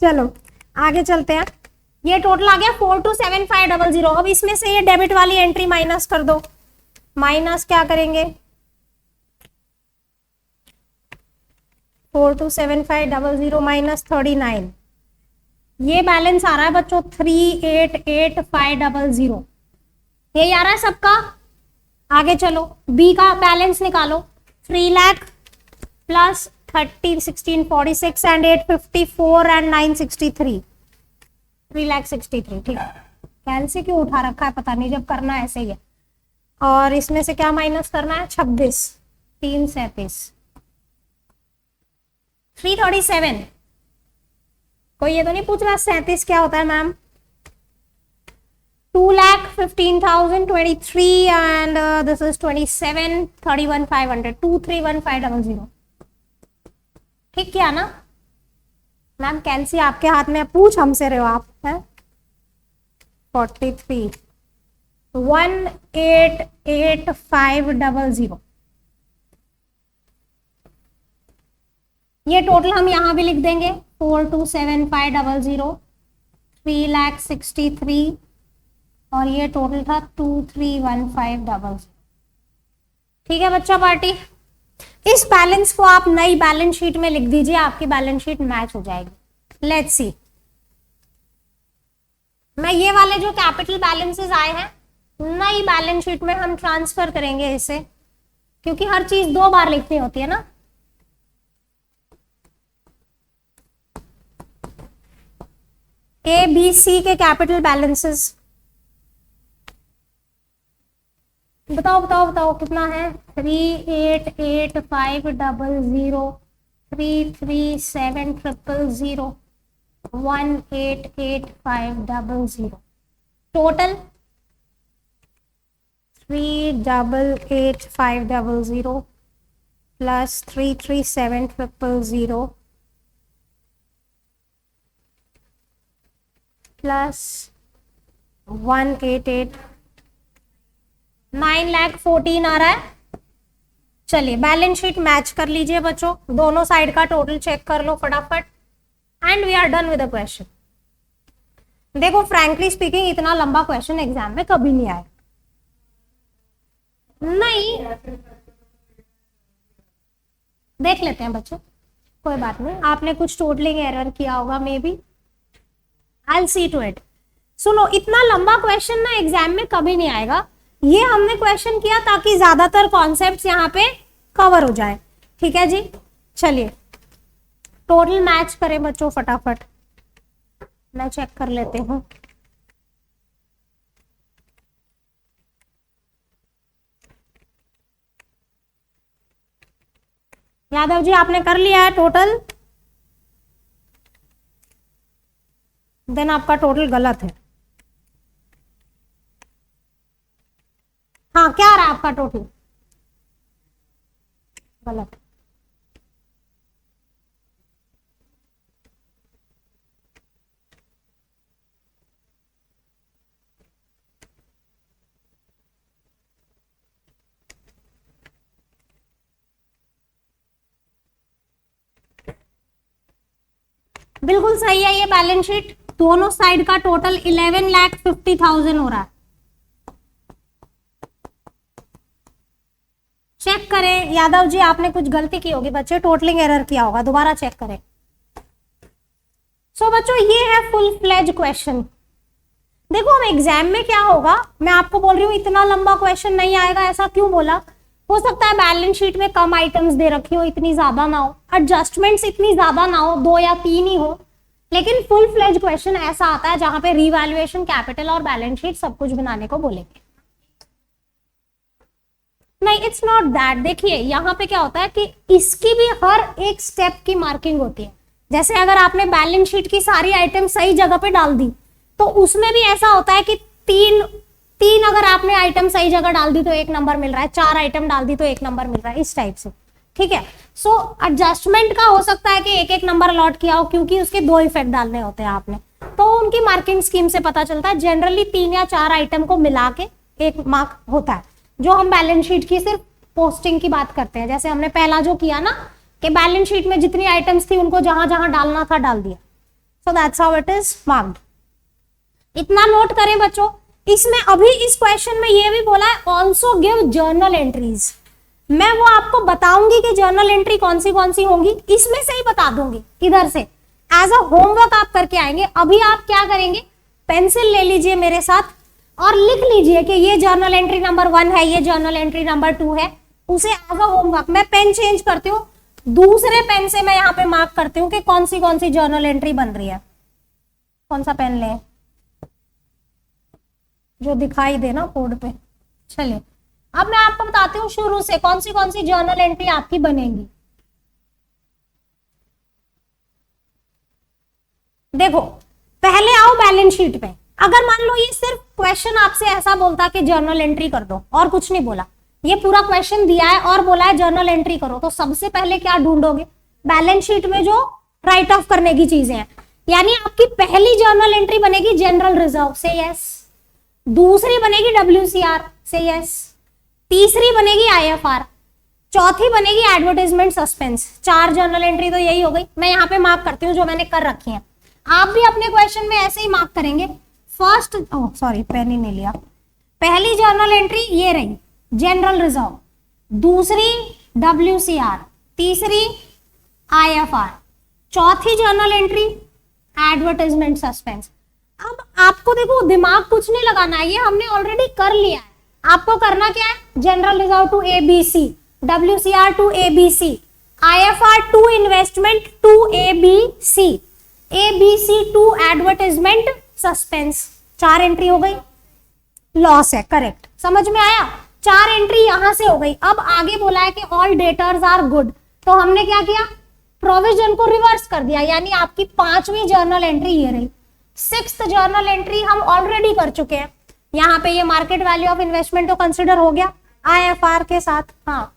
चलो आगे चलते हैं। ये टोटल आ गया 427,500। अब इसमें से ये डेबिट वाली एंट्री माइनस कर दो। माइनस क्या करेंगे, 427,500 माइनस 39। ये बैलेंस आ रहा है बच्चों 388,500। यही आ रहा है सबका। आगे चलो बी का बैलेंस निकालो। 3 लाख प्लस 30, 16, 46 एंड 854 एंड 963, 3,63। ठीक है, कैलसी क्यों उठा रखा है पता नहीं, जब करना ऐसे ही है। और इसमें से क्या माइनस करना है, 26, 337, 337। कोई ये तो नहीं पूछ रहा 37 क्या होता है मैम? 2,15,023 and this is 27, 31,500, 231,500। ठीक किया ना मैम? कैलसी आपके हाथ में, पूछ हमसे रहे हो आप है। 43, 188,500। ये टोटल हम यहां भी लिख देंगे 427,500, 3,63 और ये टोटल था 23,1500। ठीक है बच्चा पार्टी, इस बैलेंस को आप नई बैलेंस शीट में लिख दीजिए, आपकी बैलेंस शीट मैच हो जाएगी। लेट्स सी, मैं ये वाले जो कैपिटल बैलेंसेस आए हैं नई बैलेंस शीट में हम ट्रांसफर करेंगे इसे, क्योंकि हर चीज 2 बार लिखनी होती है ना। ए बी सी के कैपिटल बैलेंसेस बताओ बताओ बताओ कितना है? 388,500, 337,000, 188,500। टोटल 388,500 प्लस 337,000 प्लस 188, 9,14,000 आ रहा है। चलिए बैलेंस शीट मैच कर लीजिए बच्चों, दोनों साइड का टोटल चेक कर लो फटाफट and we are done with the question. देखो फ्रैंकली स्पीकिंग इतना लंबा क्वेश्चन एग्जाम में कभी नहीं आया। नहीं देख लेते हैं बच्चों, कोई बात नहीं, आपने कुछ टोटलिंग एरर किया होगा maybe, I will see to it. सुनो इतना लंबा क्वेश्चन ना एग्जाम में कभी नहीं आएगा। ये हमने क्वेश्चन किया ताकि ज्यादातर कॉन्सेप्ट्स यहाँ पे कवर हो जाए। ठीक है जी, चलिए टोटल मैच करें बच्चों फटाफट, मैं चेक कर लेती हूँ। यादव जी आपने कर लिया है टोटल, देन आपका टोटल गलत है। हाँ क्या आ रहा है आपका टोटल? गलत। बिल्कुल सही है, ये बैलेंस शीट दोनों साइड का टोटल 11,50,000 हो रहा है। चेक करें यादव जी, आपने कुछ गलती की होगी बच्चे, टोटलिंग एरर किया होगा, दोबारा चेक करें। सो बच्चों ये है फुल फ्लेज क्वेश्चन। देखो अब एग्जाम में क्या होगा, मैं आपको बोल रही हूँ इतना लंबा क्वेश्चन नहीं आएगा। ऐसा क्यों बोला? हो सकता है बैलेंस शीट में कम आइटम्स दे रखी हो, इतनी ज्यादा ना हो, एडजस्टमेंट्स इतनी ज्यादा ना हो, 2 या 3 ही हो, लेकिन फुल फ्लेज क्वेश्चन ऐसा आता है जहां पे रीवैल्यूएशन, कैपिटल और बैलेंस शीट सब कुछ बनाने को बोलेंगे। नहीं, इट्स नॉट दैट। देखिए यहाँ पे क्या होता है कि इसकी भी हर एक स्टेप की मार्किंग होती है। जैसे अगर आपने बैलेंस शीट की सारी आइटम सही जगह पे डाल दी तो उसमें भी ऐसा होता है कि तीन अगर आपने आइटम सही जगह डाल दी तो 1 नंबर मिल रहा है, 4 आइटम डाल दी तो 1 नंबर मिल रहा है, इस टाइप से। ठीक है, सो एडजस्टमेंट का हो सकता है कि 1-1 नंबर अलॉट किया हो, क्योंकि उसके 2 इफेक्ट डालने होते हैं आपने, तो उनकी मार्किंग स्कीम से पता चलता है। जनरली 3 या 4 आइटम को मिला के 1 मार्क होता है। जो हम बैलेंस शीट की सिर्फ पोस्टिंग की बात करते हैं, जैसे हमने पहला जो किया ना कि बैलेंस शीट में जितनी आइटम्स थी उनको जहां जहां डालना था डाल दिया। So that's how it is marked. इतना नोट करें बच्चों, इसमें अभी इस क्वेश्चन में ये भी बोला है ऑल्सो गिव जर्नल एंट्रीज। मैं वो आपको बताऊंगी कि जर्नल एंट्री कौन सी होंगी, इसमें से ही बता दूंगी, इधर से एज अ होमवर्क आप करके आएंगे। अभी आप क्या करेंगे, पेंसिल ले लीजिए मेरे साथ और लिख लीजिए कि ये जर्नल एंट्री नंबर 1 है, ये जर्नल एंट्री नंबर 2 है, उसे एज अ होमवर्क। मैं पेन चेंज करती हूँ, दूसरे पेन से मैं यहाँ पे मार्क करती हूँ कि कौन सी जर्नल एंट्री बन रही है। कौन सा पेन ले, जो दिखाई दे ना बोर्ड पे। चलिए अब मैं आपको बताती हूँ शुरू से कौन सी जर्नल एंट्री आपकी बनेगी। देखो पहले आओ बैलेंस शीट पे। अगर मान लो ये सिर्फ क्वेश्चन आपसे ऐसा बोलता कि जर्नल एंट्री कर दो और कुछ नहीं बोला, ये पूरा क्वेश्चन दिया है और बोला है जर्नल एंट्री करो, तो सबसे पहले क्या ढूंढोगे? बैलेंस शीट में जो राइट ऑफ करने की चीजें हैं। यानी आपकी पहली जर्नल एंट्री बनेगी जनरल रिजर्व, से यस। दूसरी बनेगी WCR, से यस। तीसरी बनेगी IFR, चौथी बनेगी एडवर्टाइजमेंट सस्पेंस। 4 जर्नल एंट्री तो यही हो गई। मैं यहाँ पे मार्क करती हूँ जो मैंने कर रखी है, आप भी अपने क्वेश्चन में ऐसे ही मार्क करेंगे। फर्स्ट, सॉरी पेन ही नहीं लिया। पहली जर्नल एंट्री ये रही जनरल रिजर्व, दूसरी WCR, तीसरी IFR, चौथी जर्नल एंट्री एडवर्टाइजमेंट सस्पेंस। अब आपको देखो दिमाग कुछ नहीं लगाना है, ये हमने ऑलरेडी कर लिया है। आपको करना क्या है, general reserve to ABC, WCR to ABC, IFR to investment to ABC, ABC to advertisement suspense. 4 entry हो गई, लॉस है, करेक्ट। समझ में आया? 4 एंट्री यहां से हो गई। अब आगे बोला है कि ऑल डेटर्स आर गुड, तो हमने क्या किया, प्रोविजन को रिवर्स कर दिया, यानी आपकी 5वीं जर्नल एंट्री ये रही। 6th जर्नल एंट्री हम ऑलरेडी कर चुके हैं। यहाँ पे ये मार्केट वैल्यू ऑफ इन्वेस्टमेंट तो कंसिडर हो गया IFR के साथ, हाँ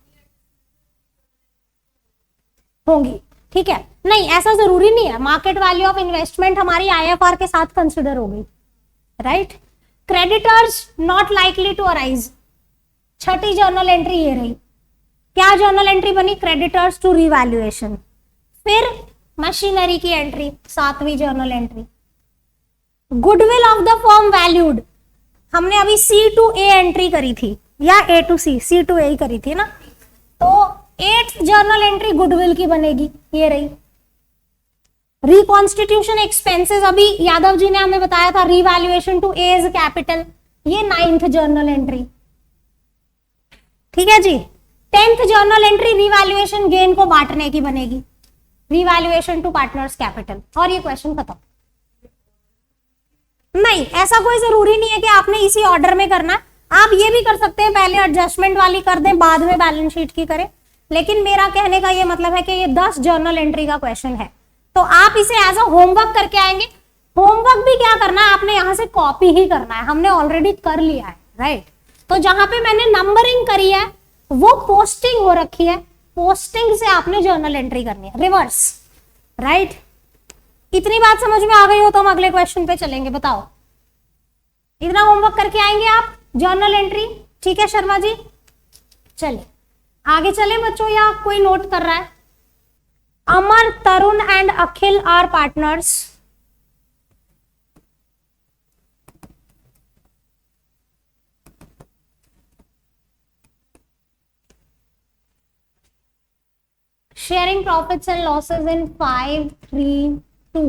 होंगी, ठीक है। नहीं ऐसा जरूरी नहीं है, मार्केट वैल्यू ऑफ इन्वेस्टमेंट हमारी IFR के साथ कंसिडर हो गई, right. Creditors not likely to arise, 6ठी जर्नल एंट्री ये रही। क्या जर्नल एंट्री बनी, क्रेडिटर्स टू रिवैल्यूएशन। फिर मशीनरी की एंट्री, 7वीं journal entry. Goodwill of the firm valued, हमने अभी C to A एंट्री करी थी, या A to C to A ही करी थी ना, तो 8th जर्नल एंट्री गुडविल की बनेगी, ये रही। रिकॉन्स्टिट्यूशन एक्सपेंसेस, अभी यादव जी ने हमें बताया था, revaluation to A is capital, ये 9th जर्नल एंट्री, ठीक है जी। 10th journal entry revaluation gain को बांटने की बनेगी, रिवैल्यूएशन टू पार्टनर्स कैपिटल, और ये क्वेश्चन खत्म। नहीं ऐसा कोई जरूरी नहीं है कि आपने इसी ऑर्डर में करना है, आप ये भी कर सकते हैं, पहले एडजस्टमेंट वाली कर दें बाद में बैलेंस शीट की करें, लेकिन मेरा कहने का ये मतलब है कि ये 10 जर्नल एंट्री का क्वेश्चन है, तो आप इसे एज अ होमवर्क करके आएंगे। होमवर्क भी क्या करना है, आपने यहां से कॉपी ही करना है, हमने ऑलरेडी कर लिया है, राइट। तो जहां पे मैंने नंबरिंग करी है वो पोस्टिंग हो रखी है, पोस्टिंग से आपने जर्नल एंट्री करनी है, रिवर्स, राइट। इतनी बात समझ में आ गई हो तो हम अगले क्वेश्चन पे चलेंगे। बताओ, इतना होमवर्क करके आएंगे आप, जर्नल एंट्री, ठीक है शर्मा जी। चलिए आगे चले बच्चों, या कोई नोट कर रहा है? Amar, Tarun and Akhil are partners. Sharing profits and losses in 5, 3, 2.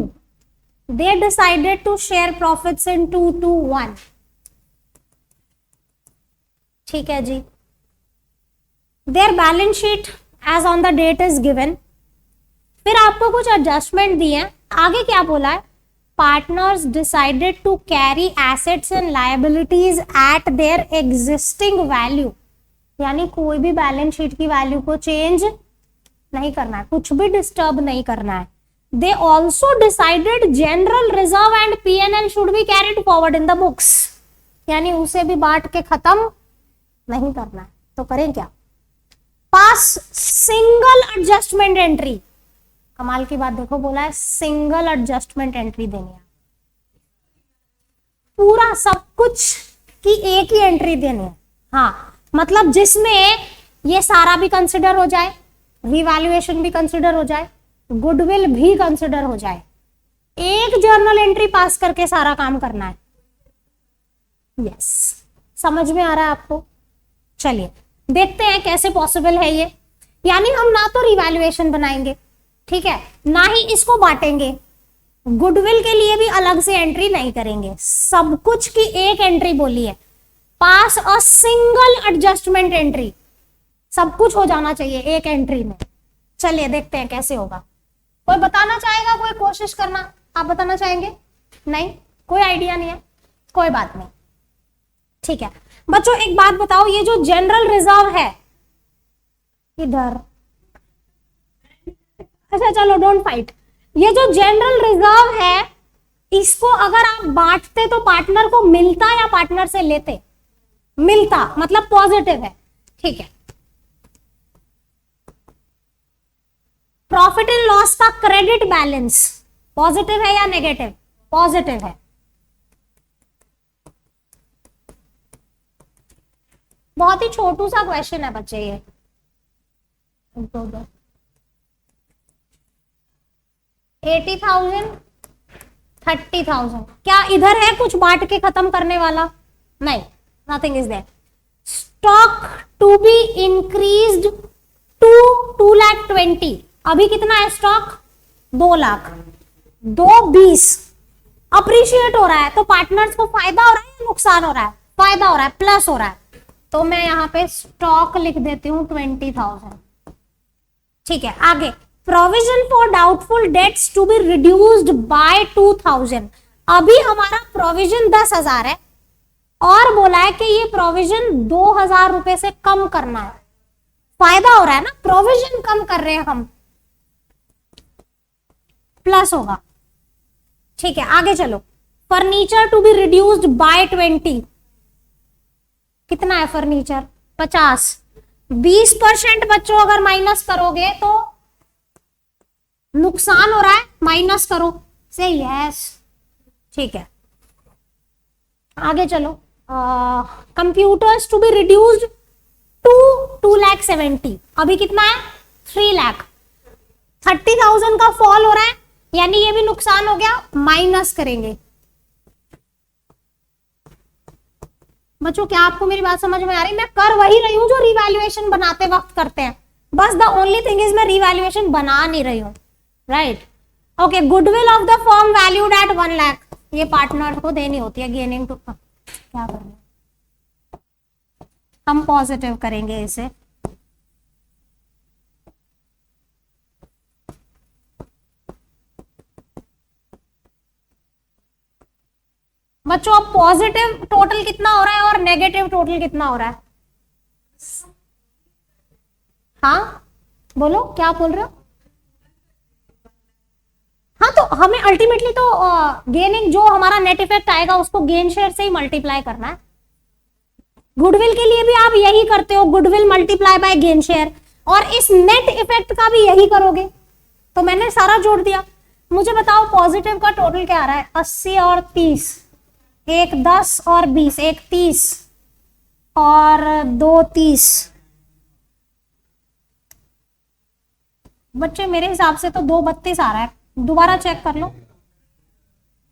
They decided to share profits in 2, 2, 1. ठीक है जी। Their balance sheet as on the date is given. फिर आपको कुछ एडजस्टमेंट दिए हैं। आगे क्या बोला है? Partners decided to carry assets and liabilities at their existing value. यानी कोई भी बैलेंस शीट की वैल्यू को चेंज नहीं करना है, कुछ भी डिस्टर्ब नहीं करना है। They also decided general reserve and P&L should be carried forward in the books, यानी उसे भी बांट के खत्म नहीं करना है। तो करें क्या? पास सिंगल एडजस्टमेंट एंट्री। कमाल की बात देखो, बोला है सिंगल एडजस्टमेंट एंट्री देनी है, पूरा सब कुछ की एक ही एंट्री देनी है। हाँ, मतलब जिसमें ये सारा भी कंसिडर हो जाए, रिवैल्यूएशन भी कंसिडर हो जाए, गुडविल भी कंसिडर हो जाए, एक जर्नल एंट्री पास करके सारा काम करना है। यस, समझ में आ रहा है आपको? चलिए देखते हैं कैसे पॉसिबल है ये। यानी हम ना तो रिवैल्यूएशन बनाएंगे, ठीक है, ना ही इसको बांटेंगे, गुडविल के लिए भी अलग से एंट्री नहीं करेंगे, सब कुछ की एक एंट्री बोली है, पास अ सिंगल एडजस्टमेंट एंट्री। सब कुछ हो जाना चाहिए एक एंट्री में। चलिए देखते हैं कैसे होगा। कोई बताना चाहेगा? कोई कोशिश करना। आप बताना चाहेंगे? नहीं, कोई आइडिया नहीं है, कोई बात नहीं, ठीक है। बच्चों एक बात बताओ, ये जो जनरल रिजर्व है इधर, अच्छा चलो डोंट फाइट, ये जो जनरल रिजर्व है इसको अगर आप बांटते तो पार्टनर को मिलता या पार्टनर से लेते? मिलता, मतलब पॉजिटिव है, ठीक है। प्रॉफिट एंड लॉस का क्रेडिट बैलेंस पॉजिटिव है या नेगेटिव? पॉजिटिव है। बहुत ही छोटू सा क्वेश्चन है बच्चे ये। 80,000, 30,000, क्या इधर है कुछ बांट के खत्म करने वाला? नहीं, nothing is there. Stock to be increased to 2,20,000। अभी कितना है स्टॉक? 2 लाख। 2,20 अप्रिशिएट हो रहा है, तो पार्टनर्स को फायदा हो रहा है या नुकसान हो रहा है? फायदा हो रहा है, प्लस हो रहा है। तो मैं यहां पे स्टॉक लिख देती हूं 20,000, ठीक है। आगे, provision for doubtful debts to be reduced by 2,000। अभी हमारा प्रोविजन 10,000 है और बोला है कि ये प्रोविजन 2,000 रुपए से कम करना है। फायदा हो रहा है ना, प्रोविजन कम कर रहे हैं हम, प्लस होगा, ठीक है। आगे चलो, furniture to be reduced by 20। कितना है फर्नीचर? 50। 20% बच्चों अगर माइनस करोगे तो नुकसान हो रहा है, माइनस करो से यस, ठीक है। आगे चलो, computers to be reduced to 2,70,000। अभी कितना है? 3 लाख। 30,000 का फॉल हो रहा है, यानी ये भी नुकसान हो गया, माइनस करेंगे। बच्चों क्या आपको मेरी बात समझ में आ रही? मैं कर वही रही हूं जो रिवैल्यूएशन बनाते वक्त करते हैं, बस द ओनली थिंग इज मैं रिवैल्यूएशन बना नहीं रही हूं, right. Okay, goodwill of the firm valued at 1 lakh, ये पार्टनर को देनी होती है, गेनिंग टू, क्या करना, हम पॉजिटिव करेंगे इसे। बच्चों अब पॉजिटिव टोटल कितना हो रहा है और नेगेटिव टोटल कितना हो रहा है? हाँ, बोलो क्या बोल रहे हो? हाँ तो हमें अल्टीमेटली तो गेनिंग जो हमारा नेट इफेक्ट आएगा उसको गेन शेयर से ही मल्टीप्लाई करना है। गुडविल के लिए भी आप यही करते हो, goodwill multiply by gain share, और इस नेट इफेक्ट का भी यही करोगे। तो मैंने सारा जोड़ दिया। मुझे बताओ पॉजिटिव का टोटल क्या आ रहा है? 80 और 30, एक 10 और 20, एक 30 और 2 30। बच्चे मेरे हिसाब से तो 2 32 आ रहा है, दोबारा चेक कर लो।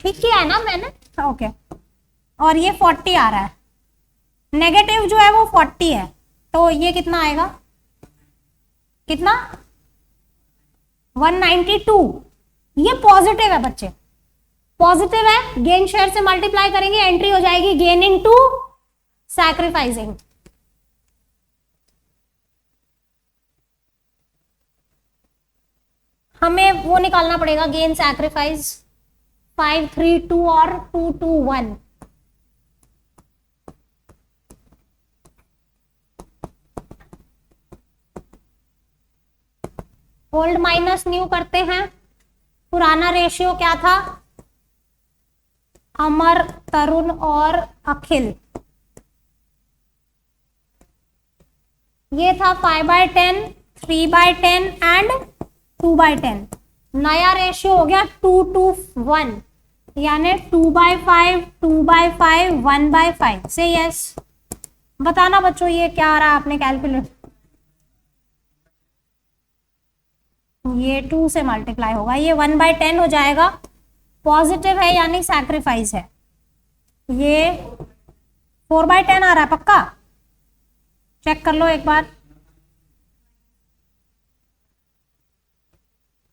ठीक किया है ना मैंने? ओके। और ये 40 आ रहा है, नेगेटिव जो है वो 40 है, तो ये कितना आएगा? कितना? 192। ये पॉजिटिव है बच्चे, पॉजिटिव है, गेन शेयर से मल्टीप्लाई करेंगे, एंट्री हो जाएगी गेनिंग टू सैक्रिफाइसिंग। हमें वो निकालना पड़ेगा गेन सैक्रिफाइस, 5 3 2 और 2 2 1। ओल्ड माइनस न्यू करते हैं। पुराना रेशियो क्या था? अमर, तरुण और अखिल। ये था 5/10, 3/10 एंड 2/10। नया रेशियो हो गया 2 to 1, यानी 2/5, 2/5, 1/5 से यस। बताना बच्चों ये क्या आ रहा है आपने कैलकुलेट? ये 2 से मल्टीप्लाई होगा, ये 1/10 हो जाएगा। पॉजिटिव है यानी सैक्रिफाइस है। ये 4/10 आ रहा है पक्का? चेक कर लो एक बार।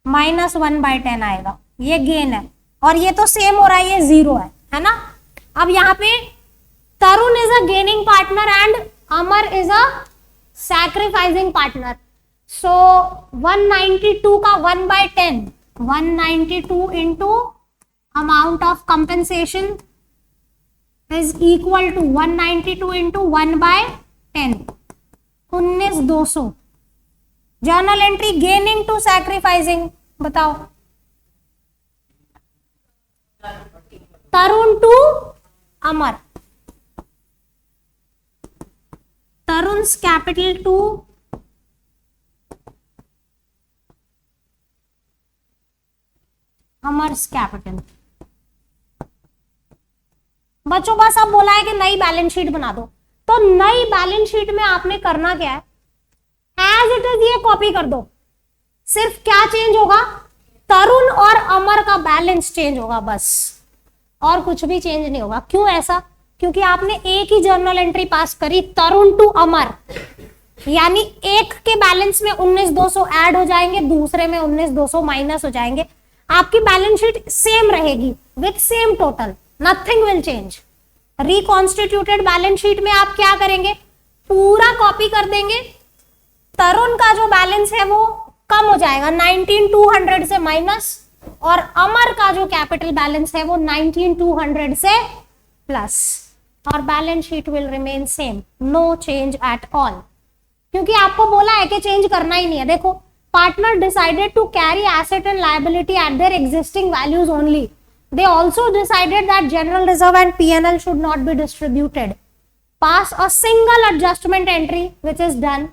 -1/10 आएगा, ये गेन है। और ये तो सेम हो रहा है, ये 0 है ना? अब यहाँ पे Tarun is a gaining partner and Amar is a sacrificing partner. So 192 का 1/10, 192 into amount of compensation is equal to 192 into 1/10, 19,200। Journal entry gaining to sacrificing, बताओ। Tarun to Amar, Tarun's capital to Amar's capital. बच्चों बस अब बोला है कि नई बैलेंस शीट बना दो, तो नई बैलेंस शीट में आपने करना क्या है? एज इट इज ये कॉपी कर दो। सिर्फ क्या चेंज होगा? तरुण और अमर का बैलेंस चेंज होगा बस, और कुछ भी चेंज नहीं होगा। क्यों ऐसा? क्योंकि आपने एक ही जर्नल एंट्री पास करी, तरुण टू अमर, यानी एक के बैलेंस में 19,200 ऐड हो जाएंगे, दूसरे में 19,200 माइनस हो जाएंगे। आपकी बैलेंस शीट सेम रहेगी with same total, nothing will change. Reconstituted balance sheet में आप क्या करेंगे? पूरा कॉपी कर देंगे। तरुण का जो बैलेंस है वो कम हो जाएगा 19,200 से माइनस, और अमर का जो कैपिटल बैलेंस है वो 19,200 से प्लस, और balance sheet will remain same, no change at all. क्योंकि आपको बोला है कि चेंज करना ही नहीं है। देखो, partner decided to carry asset and liability at their existing values only. They also decided that general reserve and P&L should not be distributed. Pass a single adjustment entry which is done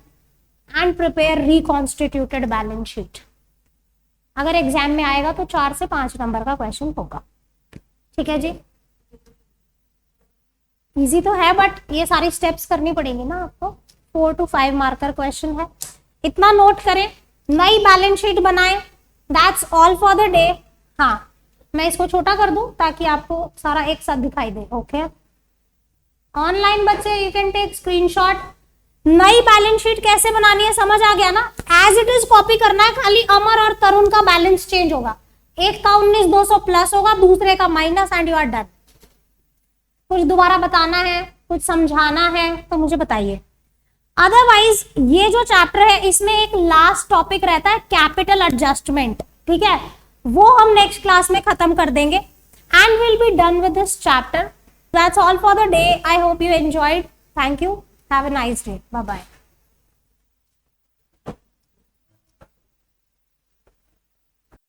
and prepare reconstituted balance sheet. अगर exam में आएगा तो 4 से 5 number का question होगा। ठीक है जी, easy तो है बट ये सारी स्टेप्स करनी पड़ेंगी ना आपको। 4 to 5 मार्कर क्वेश्चन है, इतना नोट करें। नई बैलेंस शीट बनाएं। That's all for the day. हाँ, मैं इसको छोटा कर दूं ताकि आपको सारा एक साथ दिखाई दे। ओके, ऑनलाइन बच्चे यू कैन टेक स्क्रीनशॉट। नई बैलेंस शीट कैसे बनानी है समझ आ गया ना? एज इट इज कॉपी करना है, खाली अमर और तरुण का बैलेंस चेंज होगा। एक का 19,200 प्लस होगा, दूसरे का minus, and you are done. कुछ दोबारा बताना है, कुछ समझाना है तो मुझे बताइए। अदरवाइज ये जो चैप्टर है इसमें एक लास्ट टॉपिक रहता है कैपिटल एडजस्टमेंट। ठीक है, वो हम नेक्स्ट क्लास में खत्म कर देंगे and will be done with this chapter. That's all for the day. I hope you enjoyed. Thank you. Have a nice day. Bye bye.